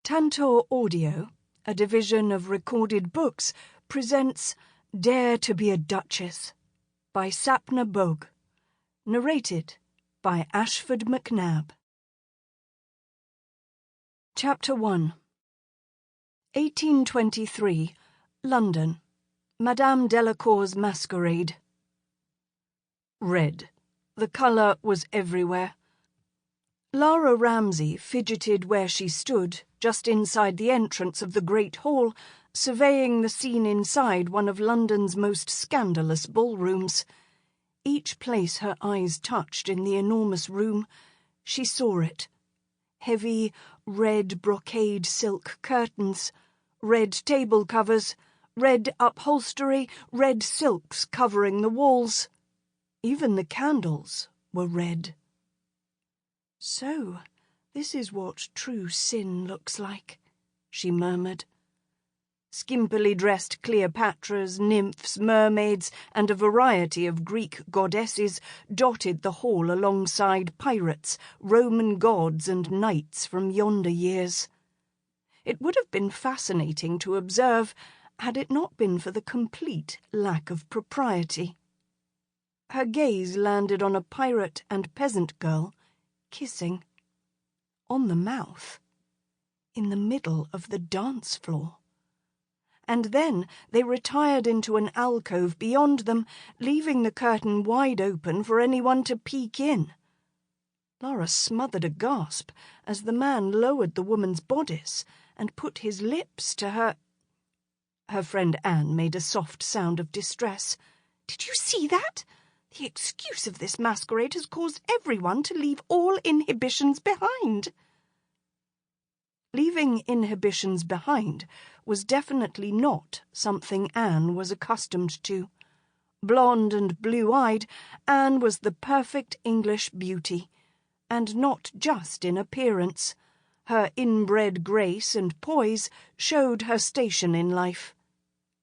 Tantor Audio, a division of recorded books, presents Dare to be a Duchess by Sapna Bhog, narrated by Ashford Macnab. Chapter 1. 1823, London. Madame Delacour's masquerade. Red. The colour was everywhere. Lara Ramsay fidgeted where she stood, just inside the entrance of the great hall, surveying the scene inside one of London's most scandalous ballrooms. Each place her eyes touched in the enormous room, she saw it. Heavy, red brocade silk curtains, red table covers, red upholstery, red silks covering the walls. Even the candles were red. "So, this is what true sin looks like," she murmured. Skimpily dressed Cleopatras, nymphs, mermaids, and a variety of Greek goddesses dotted the hall alongside pirates, Roman gods, and knights from yonder years. It would have been fascinating to observe had it not been for the complete lack of propriety. Her gaze landed on a pirate and peasant girl kissing. On the mouth. In the middle of the dance floor. And then they retired into an alcove beyond them, leaving the curtain wide open for anyone to peek in. Lara smothered a gasp as the man lowered the woman's bodice and put his lips to her... Her friend Anne made a soft sound of distress. "Did you see that? The excuse of this masquerade has caused everyone to leave all inhibitions behind." Leaving inhibitions behind was definitely not something Anne was accustomed to. Blonde and blue-eyed, Anne was the perfect English beauty, and not just in appearance. Her inbred grace and poise showed her station in life.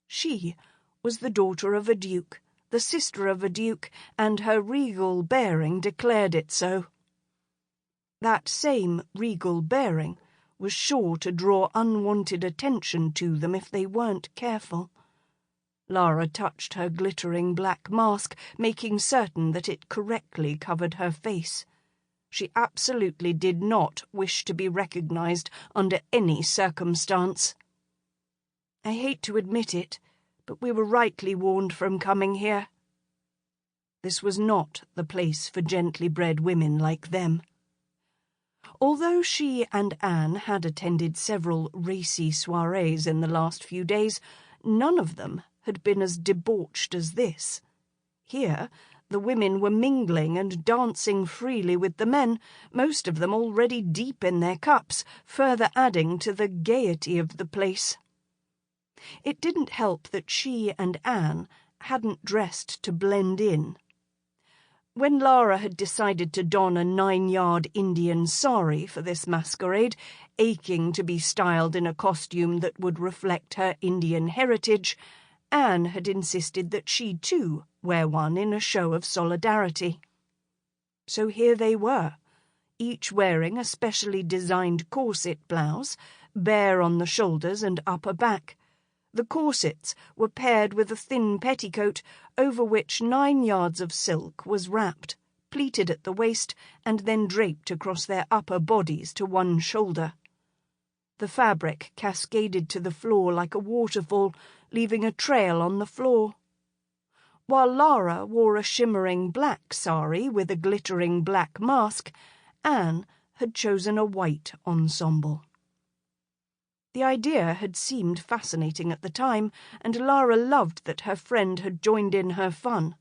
She was the daughter of a duke, the sister of a duke, and her regal bearing declared it so. That same regal bearing was sure to draw unwanted attention to them if they weren't careful. Lara touched her glittering black mask, making certain that it correctly covered her face. She absolutely did not wish to be recognized under any circumstance. "I hate to admit it, but we were rightly warned from coming here." This was not the place for gently bred women like them. Although she and Anne had attended several racy soirees in the last few days, none of them had been as debauched as this. Here, the women were mingling and dancing freely with the men, most of them already deep in their cups, further adding to the gaiety of the place. It didn't help that she and Anne hadn't dressed to blend in. When Lara had decided to don a 9-yard Indian sari for this masquerade, aching to be styled in a costume that would reflect her Indian heritage, Anne had insisted that she too wear one in a show of solidarity. So here they were, each wearing a specially designed corset blouse, bare on the shoulders and upper back. The corsets were paired with a thin petticoat over which 9 yards of silk was wrapped, pleated at the waist, and then draped across their upper bodies to one shoulder. The fabric cascaded to the floor like a waterfall, leaving a trail on the floor. While Lara wore a shimmering black sari with a glittering black mask, Anne had chosen a white ensemble. The idea had seemed fascinating at the time, and Lara loved that her friend had joined in her fun.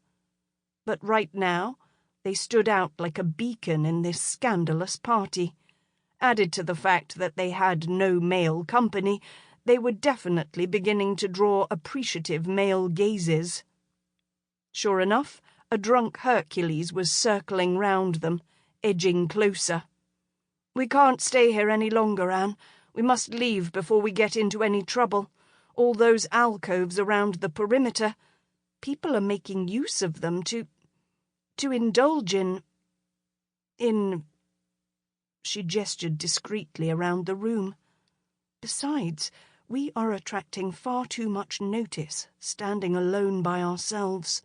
But right now, they stood out like a beacon in this scandalous party. Added to the fact that they had no male company, they were definitely beginning to draw appreciative male gazes. Sure enough, a drunk Hercules was circling round them, edging closer. "We can't stay here any longer, Anne. We must leave before we get into any trouble. All those alcoves around the perimeter. People are making use of them to indulge in... She gestured discreetly around the room. Besides, we are attracting far too much notice, standing alone by ourselves."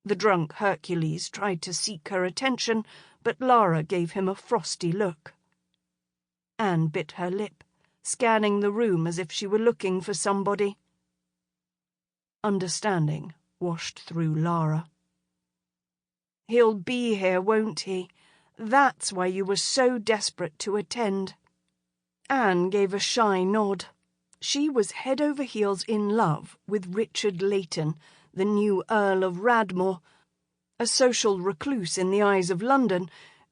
The drunk Hercules tried to seek her attention, but Lara gave him a frosty look. Anne bit her lip, scanning the room as if she were looking for somebody. Understanding washed through Lara. "He'll be here, won't he? That's why you were so desperate to attend." Anne gave a shy nod. She was head over heels in love with Richard Leighton, the new Earl of Radmore, a social recluse in the eyes of London,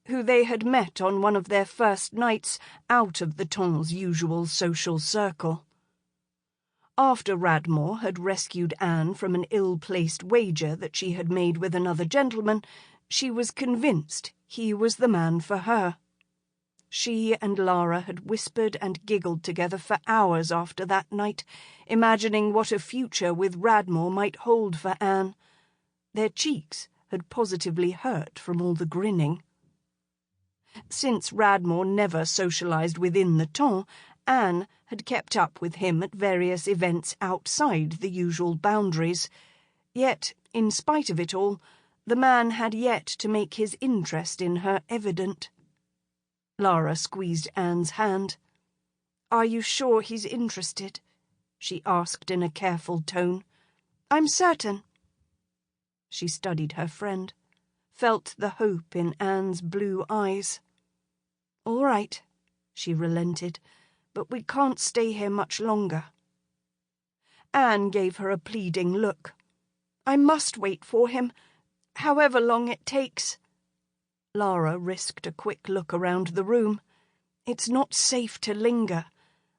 who they had met on one of their first nights out of the Ton's usual social circle. After Radmore had rescued Anne from an ill-placed wager that she had made with another gentleman, she was convinced he was the man for her. She and Lara had whispered and giggled together for hours after that night, imagining what a future with Radmore might hold for Anne. Their cheeks had positively hurt from all the grinning. Since Radmore never socialised within the Ton, Anne had kept up with him at various events outside the usual boundaries. Yet, in spite of it all, the man had yet to make his interest in her evident. Lara squeezed Anne's hand. "Are you sure he's interested?" she asked in a careful tone. "I'm certain." She studied her friend, felt the hope in Anne's blue eyes. "All right," she relented, "but we can't stay here much longer." Anne gave her a pleading look. "I must wait for him, however long it takes." Lara risked a quick look around the room. "It's not safe to linger.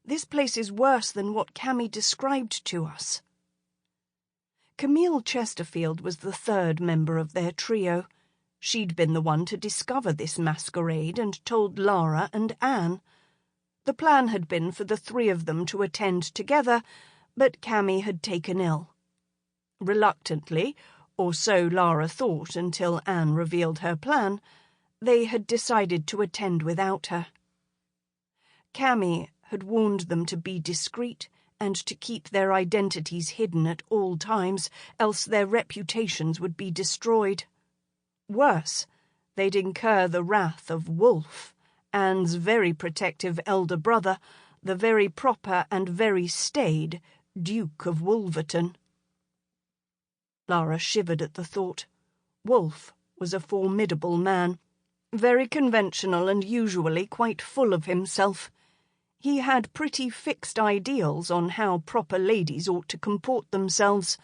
This place is worse than what Cammy described to us." Camille Chesterfield was the third member of their trio. She'd been the one to discover this masquerade and told Lara and Anne. The plan had been for the three of them to attend together, but Cammy had taken ill. Reluctantly, or so Lara thought until Anne revealed her plan, they had decided to attend without her. Cammy had warned them to be discreet and to keep their identities hidden at all times, else their reputations would be destroyed. Worse, they'd incur the wrath of Wolfe, Anne's very protective elder brother, the very proper and very staid Duke of Wolverton. Lara shivered at the thought. Wolfe was a formidable man, very conventional and usually quite full of himself. He had pretty fixed ideals on how proper ladies ought to comport themselves.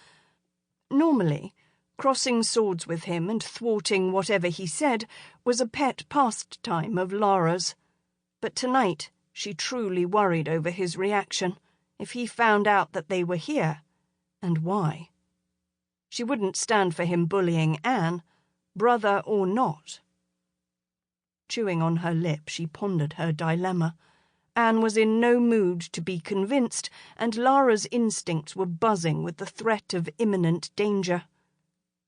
Normally, crossing swords with him and thwarting whatever he said was a pet pastime of Lara's. But tonight she truly worried over his reaction, if he found out that they were here, and why. She wouldn't stand for him bullying Anne, brother or not. Chewing on her lip, she pondered her dilemma. Anne was in no mood to be convinced, and Lara's instincts were buzzing with the threat of imminent danger.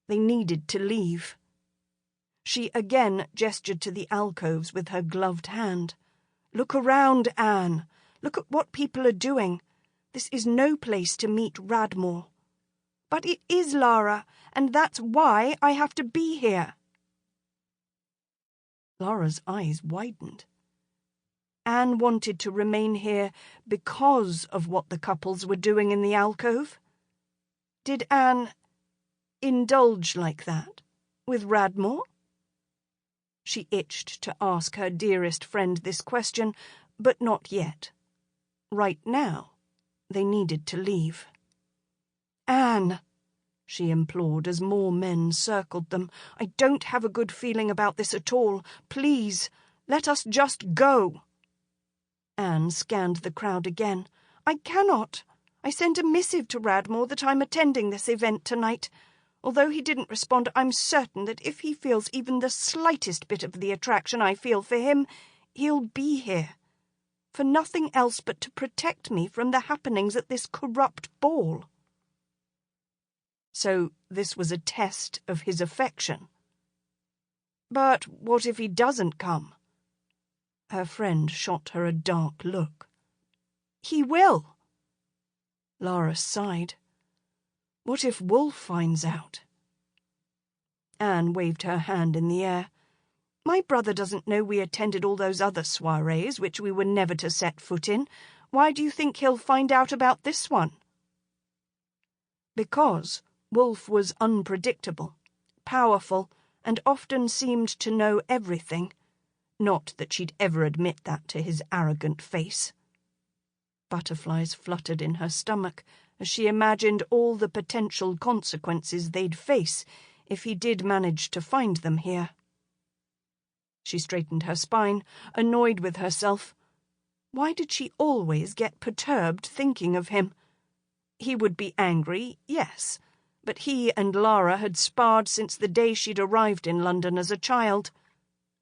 They needed to leave. She again gestured to the alcoves with her gloved hand. "Look around, Anne. Look at what people are doing. This is no place to meet Radmore." "But it is, Lara, and that's why I have to be here." Lara's eyes widened. Anne wanted to remain here because of what the couples were doing in the alcove? Did Anne indulge like that with Radmore? She itched to ask her dearest friend this question, but not yet. Right now, they needed to leave. "Anne," she implored as more men circled them, "I don't have a good feeling about this at all. Please, let us just go." Anne scanned the crowd again. "I cannot. I sent a missive to Radmore that I'm attending this event tonight. Although he didn't respond, I'm certain that if he feels even the slightest bit of the attraction I feel for him, he'll be here. For nothing else but to protect me from the happenings at this corrupt ball." So this was a test of his affection. "But what if he doesn't come?" Her friend shot her a dark look. He will." Lara sighed. What if Wolfe finds out? Anne waved her hand in the air. "My brother doesn't know we attended all those other soirees which we were never to set foot in. Why do you think he'll find out about this one?" Because Wolfe was unpredictable, powerful, and often seemed to know everything. Not that she'd ever admit that to his arrogant face. Butterflies fluttered in her stomach as she imagined all the potential consequences they'd face if he did manage to find them here. She straightened her spine, annoyed with herself. Why did she always get perturbed thinking of him? He would be angry, yes, but he and Lara had sparred since the day she'd arrived in London as a child.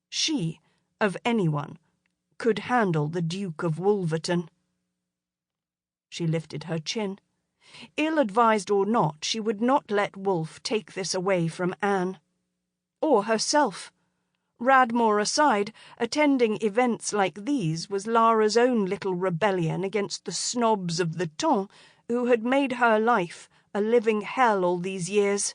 She, of anyone, could handle the Duke of Wolverton. She lifted her chin. Ill-advised or not, she would not let Wolfe take this away from Anne. Or herself. Radmore aside, attending events like these was Lara's own little rebellion against the snobs of the ton who had made her life a living hell all these years.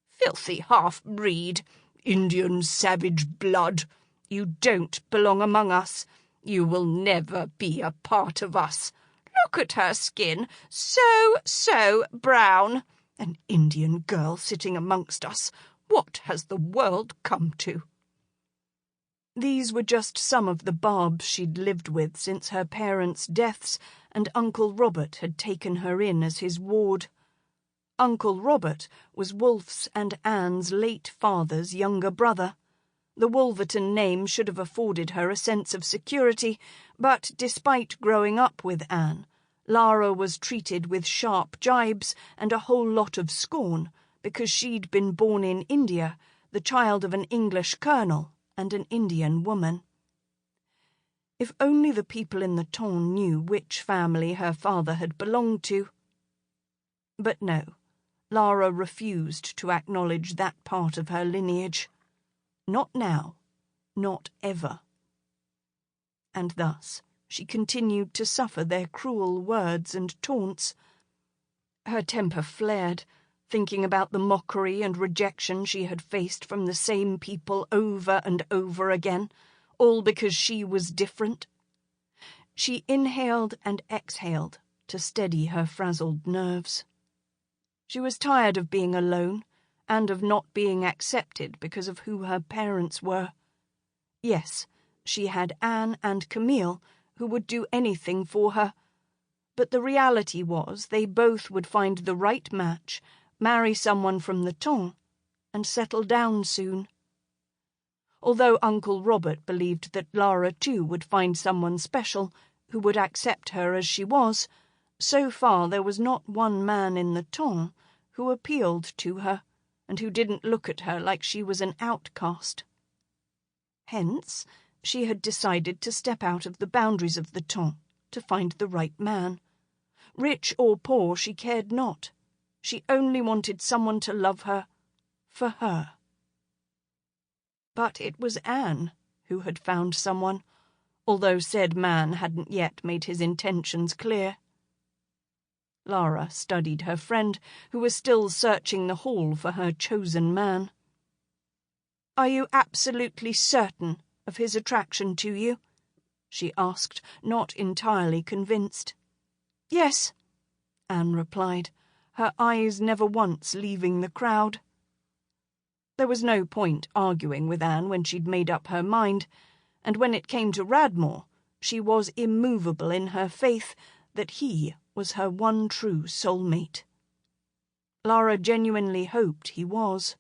"Filthy half-breed, Indian savage blood. You don't belong among us. You will never be a part of us. Look at her skin, so brown. An Indian girl sitting amongst us. What has the world come to?" These were just some of the barbs she'd lived with since her parents' deaths and Uncle Robert had taken her in as his ward. Uncle Robert was Wolfe's and Anne's late father's younger brother. The Wolverton name should have afforded her a sense of security, but despite growing up with Anne, Lara was treated with sharp jibes and a whole lot of scorn because she'd been born in India, the child of an English colonel and an Indian woman. If only the people in the town knew which family her father had belonged to. But no, Lara refused to acknowledge that part of her lineage. Not now, not ever. And thus she continued to suffer their cruel words and taunts. Her temper flared, thinking about the mockery and rejection she had faced from the same people over and over again, all because she was different. She inhaled and exhaled to steady her frazzled nerves. She was tired of being alone and of not being accepted because of who her parents were. Yes, she had Anne and Camille, who would do anything for her, but the reality was they both would find the right match, marry someone from the ton, and settle down soon. Although Uncle Robert believed that Lara too would find someone special who would accept her as she was, so far there was not one man in the ton who appealed to her and who didn't look at her like she was an outcast. Hence, she had decided to step out of the boundaries of the ton to find the right man. Rich or poor, she cared not. She only wanted someone to love her, for her. But it was Anne who had found someone, although said man hadn't yet made his intentions clear. Lara studied her friend, who was still searching the hall for her chosen man. "Are you absolutely certain of his attraction to you?" she asked, not entirely convinced. "Yes," Anne replied, her eyes never once leaving the crowd. There was no point arguing with Anne when she'd made up her mind, and when it came to Radmore, she was immovable in her faith that he was her one true soulmate. Lara genuinely hoped he was,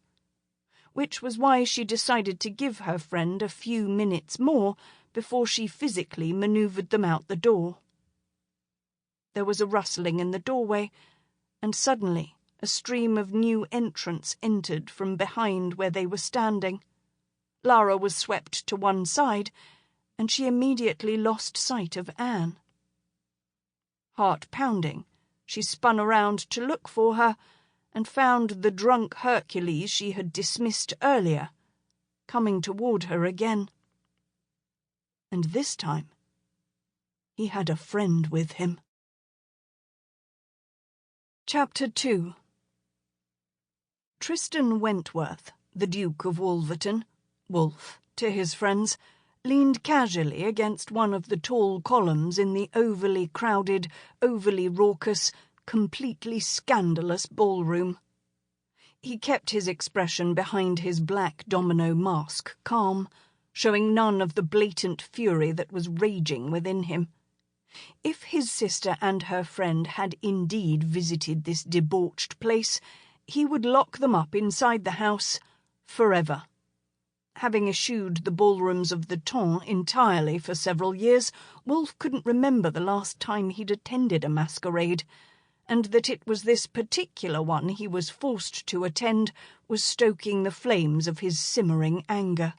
which was why she decided to give her friend a few minutes more before she physically manoeuvred them out the door. There was a rustling in the doorway, and suddenly a stream of new entrants entered from behind where they were standing. Lara was swept to one side, and she immediately lost sight of Anne. Heart pounding, she spun around to look for her, and found the drunk Hercules she had dismissed earlier, coming toward her again. And this time, he had a friend with him. Chapter 2. Tristan Wentworth, the Duke of Wolverton, Wolf to his friends, leaned casually against one of the tall columns in the overly crowded, overly raucous, completely scandalous ballroom. He kept his expression behind his black domino mask calm, showing none of the blatant fury that was raging within him. If his sister and her friend had indeed visited this debauched place, he would lock them up inside the house forever. Having eschewed the ballrooms of the Tantor entirely for several years, Wolf couldn't remember the last time he'd attended a masquerade, and that it was this particular one he was forced to attend was stoking the flames of his simmering anger.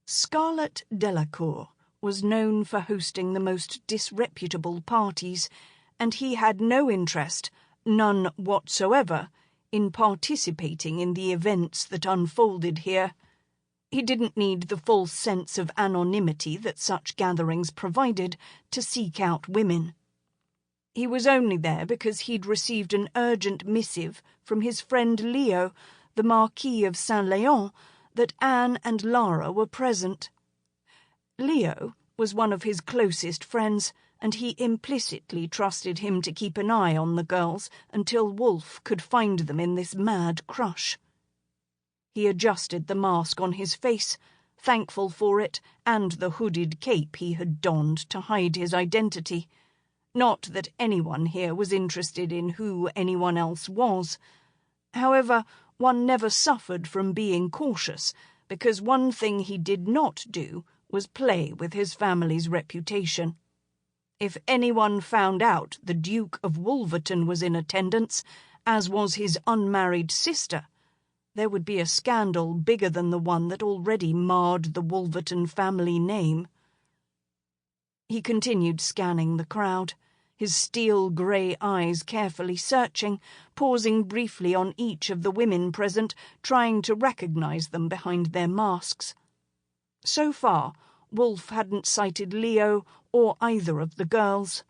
Scarlett Delacour was known for hosting the most disreputable parties, and he had no interest, none whatsoever, in participating in the events that unfolded here. He didn't need the false sense of anonymity that such gatherings provided to seek out women. He was only there because he'd received an urgent missive from his friend Leo, the Marquis of Saint-Léon, that Anne and Lara were present. Leo was one of his closest friends, and he implicitly trusted him to keep an eye on the girls until Wolf could find them in this mad crush. He adjusted the mask on his face, thankful for it and the hooded cape he had donned to hide his identity. Not that anyone here was interested in who anyone else was. However, one never suffered from being cautious, because one thing he did not do was play with his family's reputation. If anyone found out the Duke of Wolverton was in attendance, as was his unmarried sister, there would be a scandal bigger than the one that already marred the Wolverton family name. He continued scanning the crowd, his steel-grey eyes carefully searching, pausing briefly on each of the women present, trying to recognize them behind their masks. So far, Wolf hadn't sighted Leo or either of the girls,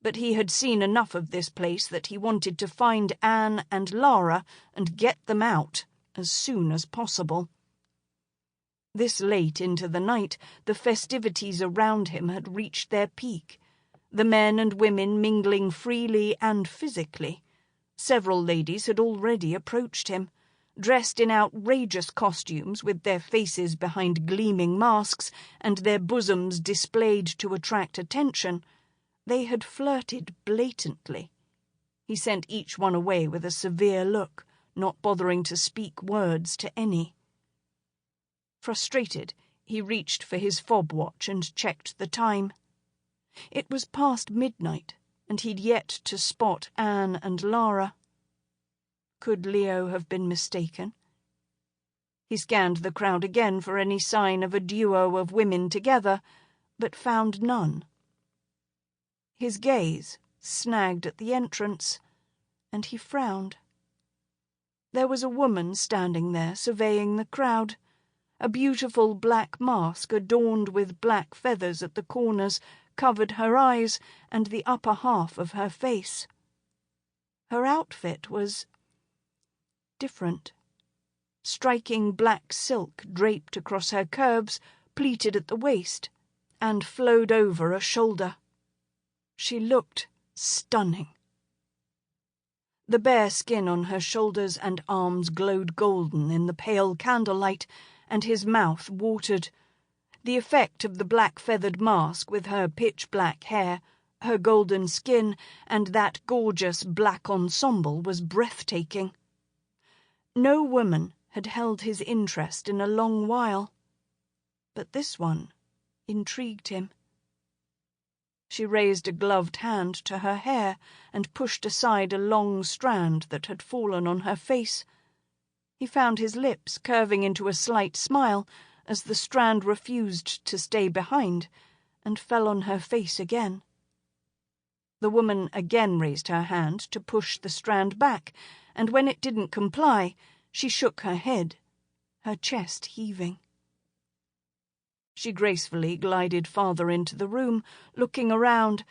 but he had seen enough of this place that he wanted to find Anne and Lara and get them out as soon as possible. This late into the night, the festivities around him had reached their peak, the men and women mingling freely and physically. Several ladies had already approached him, dressed in outrageous costumes with their faces behind gleaming masks and their bosoms displayed to attract attention. They had flirted blatantly. He sent each one away with a severe look, not bothering to speak words to any. Frustrated, he reached for his fob watch and checked the time. It was past midnight, and he'd yet to spot Anne and Lara. Could Leo have been mistaken? He scanned the crowd again for any sign of a duo of women together, but found none. His gaze snagged at the entrance, and he frowned. There was a woman standing there surveying the crowd. A beautiful black mask adorned with black feathers at the corners covered her eyes and the upper half of her face. Her outfit was different. Striking black silk draped across her curves, pleated at the waist, and flowed over a shoulder. She looked stunning. The bare skin on her shoulders and arms glowed golden in the pale candlelight, and his mouth watered. The effect of the black-feathered mask with her pitch-black hair, her golden skin, and that gorgeous black ensemble was breathtaking. No woman had held his interest in a long while, but this one intrigued him. She raised a gloved hand to her hair and pushed aside a long strand that had fallen on her face. He found his lips curving into a slight smile as the strand refused to stay behind and fell on her face again. The woman again raised her hand to push the strand back, and when it didn't comply, she shook her head, her chest heaving. She gracefully glided farther into the room, looking around.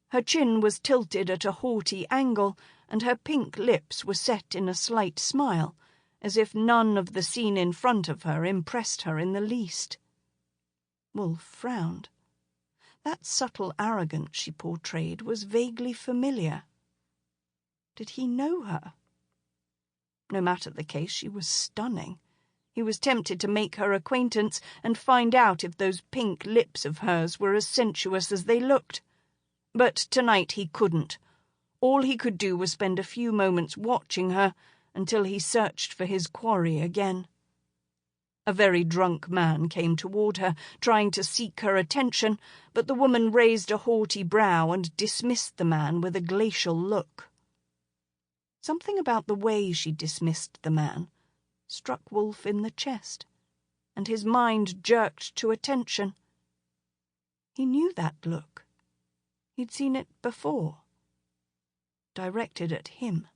Her chin was tilted at a haughty angle, and her pink lips were set in a slight smile, as if none of the scene in front of her impressed her in the least. Wolfe frowned. That subtle arrogance she portrayed was vaguely familiar. Did he know her? No matter the case, she was stunning. He was tempted to make her acquaintance and find out if those pink lips of hers were as sensuous as they looked. But tonight he couldn't. All he could do was spend a few moments watching her until he searched for his quarry again. A very drunk man came toward her, trying to seek her attention, but the woman raised a haughty brow and dismissed the man with a glacial look. Something about the way she dismissed the man struck Wolfe in the chest, and his mind jerked to attention. He knew that look. He'd seen it before. Directed at him.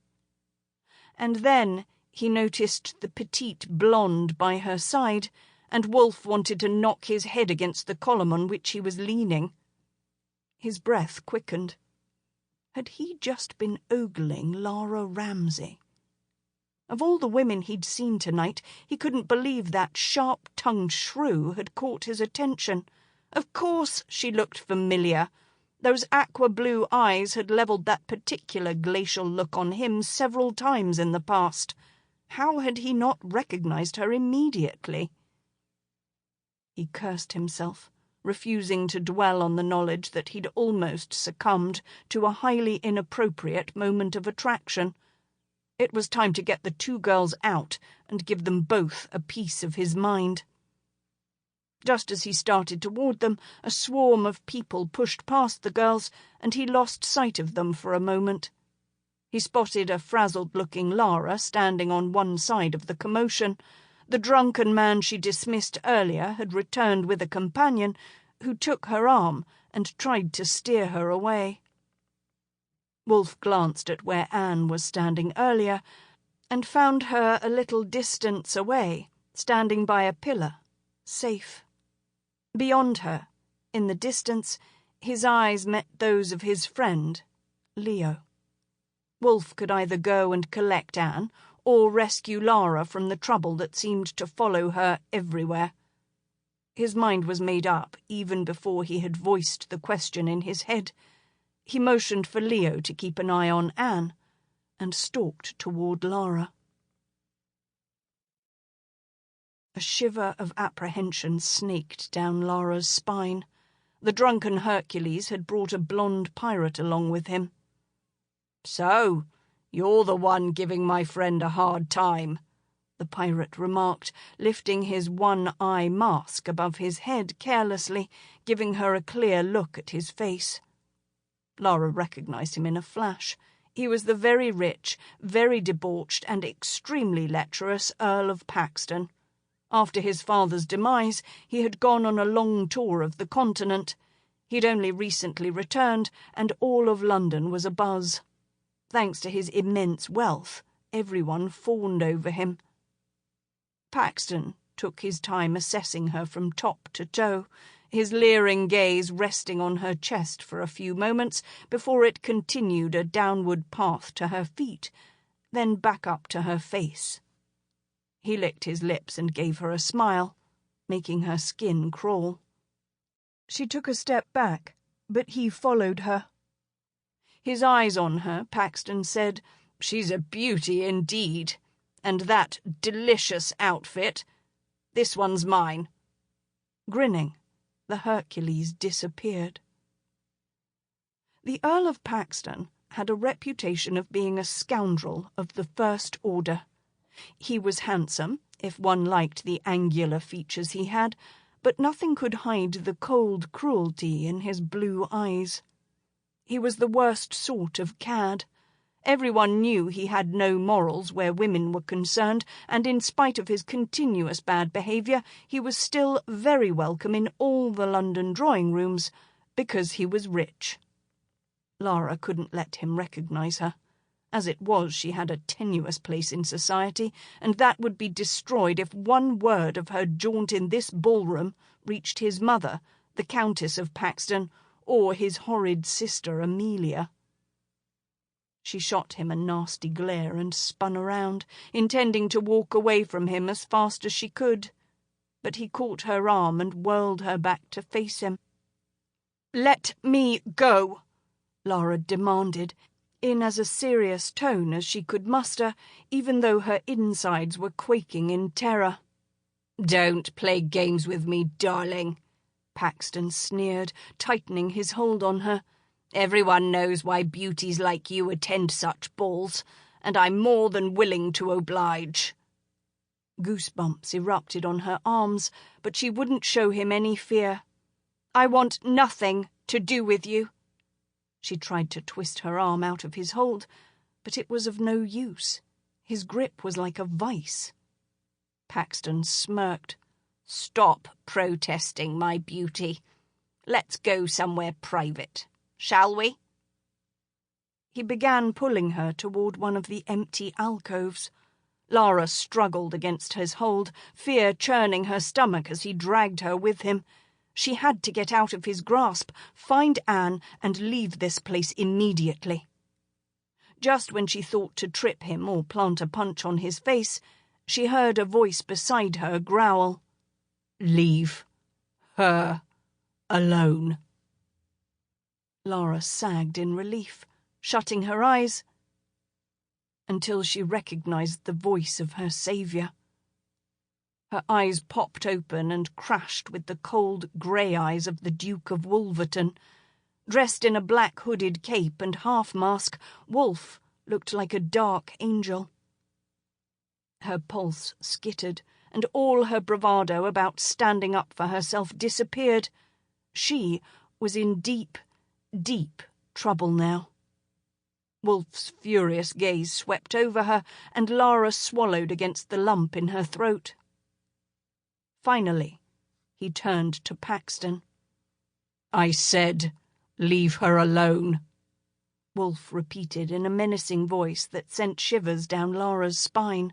And then he noticed the petite blonde by her side, and Wolfe wanted to knock his head against the column on which he was leaning. His breath quickened. Had he just been ogling Lara Ramsay? Of all the women he'd seen tonight, he couldn't believe that sharp-tongued shrew had caught his attention. Of course she looked familiar. Those aqua-blue eyes had levelled that particular glacial look on him several times in the past. How had he not recognised her immediately? He cursed himself, refusing to dwell on the knowledge that he'd almost succumbed to a highly inappropriate moment of attraction. It was time to get the two girls out and give them both a piece of his mind. Just as he started toward them, a swarm of people pushed past the girls, and he lost sight of them for a moment. He spotted a frazzled-looking Lara standing on one side of the commotion. The drunken man she dismissed earlier had returned with a companion, who took her arm and tried to steer her away. Wolfe glanced at where Anne was standing earlier, and found her a little distance away, standing by a pillar, safe. Beyond her, in the distance, his eyes met those of his friend, Leo. Wolfe could either go and collect Anne, or rescue Lara from the trouble that seemed to follow her everywhere. His mind was made up even before he had voiced the question in his head. He motioned for Leo to keep an eye on Anne, and stalked toward Lara. A shiver of apprehension snaked down Lara's spine. The drunken Hercules had brought a blonde pirate along with him. "So, you're the one giving my friend a hard time," the pirate remarked, lifting his one-eye mask above his head carelessly, giving her a clear look at his face. Lara recognised him in a flash. He was the very rich, very debauched, and extremely lecherous Earl of Paxton. After his father's demise, he had gone on a long tour of the continent. He'd only recently returned, and all of London was abuzz. Thanks to his immense wealth, everyone fawned over him. Paxton took his time assessing her from top to toe, his leering gaze resting on her chest for a few moments before it continued a downward path to her feet, then back up to her face. He licked his lips and gave her a smile, making her skin crawl. She took a step back, but he followed her. His eyes on her, Paxton said, "She's a beauty indeed. And that delicious outfit. This one's mine." Grinning, the Hercules disappeared. The Earl of Paxton had a reputation of being a scoundrel of the first order. He was handsome, if one liked the angular features he had, but nothing could hide the cold cruelty in his blue eyes. He was the worst sort of cad. Everyone knew he had no morals where women were concerned, and in spite of his continuous bad behaviour, he was still very welcome in all the London drawing-rooms, because he was rich. Lara couldn't let him recognise her, As it was, she had a tenuous place in society, and that would be destroyed if one word of her jaunt in this ballroom reached his mother, the Countess of Paxton, or his horrid sister Amelia. She shot him a nasty glare and spun around, intending to walk away from him as fast as she could. But he caught her arm and whirled her back to face him. "Let me go," Lara demanded, in as a serious tone as she could muster, even though her insides were quaking in terror. "Don't play games with me, darling," Paxton sneered, tightening his hold on her. "Everyone knows why beauties like you attend such balls, and I'm more than willing to oblige." Goosebumps erupted on her arms, but she wouldn't show him any fear. "I want nothing to do with you." She tried to twist her arm out of his hold, but it was of no use. His grip was like a vice. Paxton smirked. "Stop protesting, my beauty. Let's go somewhere private, shall we?" He began pulling her toward one of the empty alcoves. Lara struggled against his hold, fear churning her stomach as he dragged her with him. She had to get out of his grasp, find Anne, and leave this place immediately. Just when she thought to trip him or plant a punch on his face, she heard a voice beside her growl, "Leave her alone." Lara sagged in relief, shutting her eyes, until she recognized the voice of her saviour. Her eyes popped open and crashed with the cold grey eyes of the Duke of Wolverton. Dressed in a black hooded cape and half-mask, Wolfe looked like a dark angel. Her pulse skittered, and all her bravado about standing up for herself disappeared. She was in deep, deep trouble now. Wolfe's furious gaze swept over her, and Lara swallowed against the lump in her throat. Finally, he turned to Paxton. "I said, leave her alone," Wolfe repeated in a menacing voice that sent shivers down Lara's spine.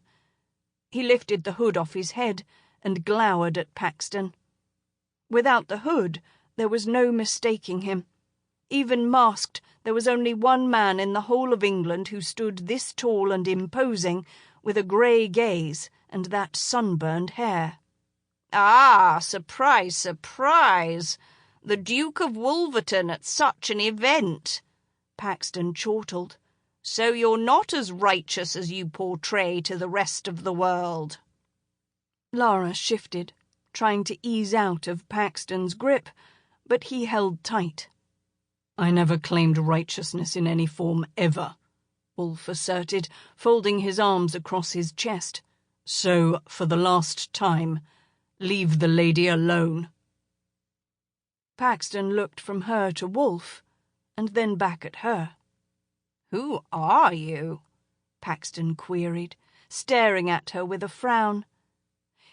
He lifted the hood off his head and glowered at Paxton. Without the hood, there was no mistaking him. Even masked, there was only one man in the whole of England who stood this tall and imposing, with a grey gaze and that sunburned hair. "Ah, surprise, surprise! The Duke of Wolverton at such an event!" Paxton chortled. "So you're not as righteous as you portray to the rest of the world." Lara shifted, trying to ease out of Paxton's grip, but he held tight. "I never claimed righteousness in any form ever," Wolfe asserted, folding his arms across his chest. "So, for the last time, leave the lady alone." Paxton looked from her to Wolfe, and then back at her. "Who are you?" Paxton queried, staring at her with a frown.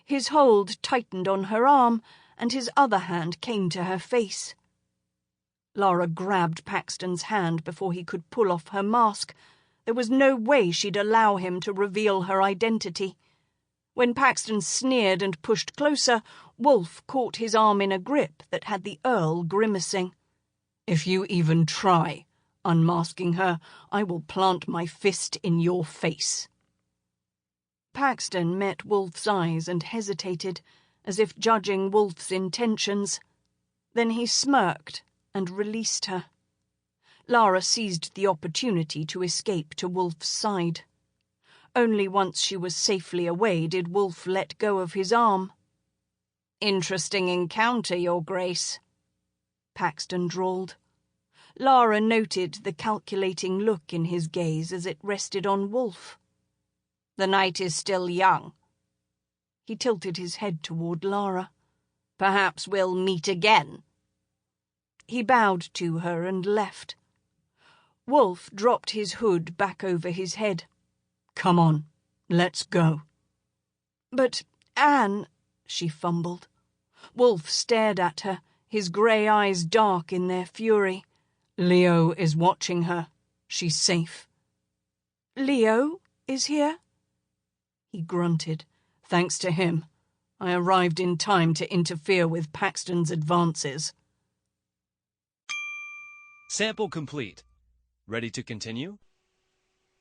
His hold tightened on her arm, and his other hand came to her face. Lara grabbed Paxton's hand before he could pull off her mask. There was no way she'd allow him to reveal her identity. When Paxton sneered and pushed closer, Wolfe caught his arm in a grip that had the Earl grimacing. "If you even try unmasking her, I will plant my fist in your face." Paxton met Wolfe's eyes and hesitated, as if judging Wolfe's intentions. Then he smirked and released her. Lara seized the opportunity to escape to Wolfe's side. Only once she was safely away did Wolfe let go of his arm. "Interesting encounter, Your Grace," Paxton drawled. Lara noted the calculating look in his gaze as it rested on Wolfe. "The night is still young." He tilted his head toward Lara. "Perhaps we'll meet again." He bowed to her and left. Wolfe dropped his hood back over his head. "Come on, let's go." "But Anne," she fumbled. Wolfe stared at her, his grey eyes dark in their fury. "Leo is watching her. She's safe." Leo is here?" He grunted. "Thanks to him. I arrived in time to interfere with Paxton's advances." Sample complete. Ready to continue?